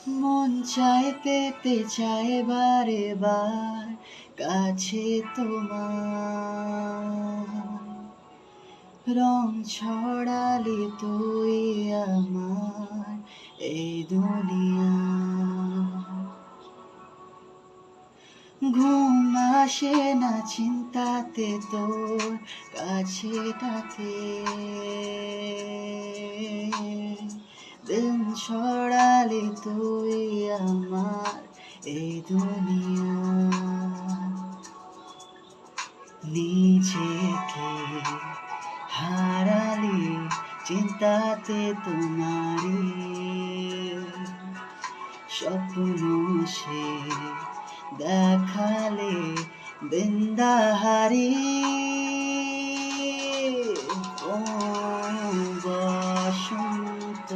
মন চায় পেতে চায় বারে বার কাছে তোমার, রং ছড়ালি তুই আমার এই দুনিয়া। ঘুম আসে না চিন্তাতে তোর কাছেটাতে, দিন ছড়ালি তুই আমার এই দুনিয়া। নিজেকে হারালি চিন্তাতে তোমারি, স্বপ্ন সে দেখালে বৃন্দাহারি। ও বসন্ত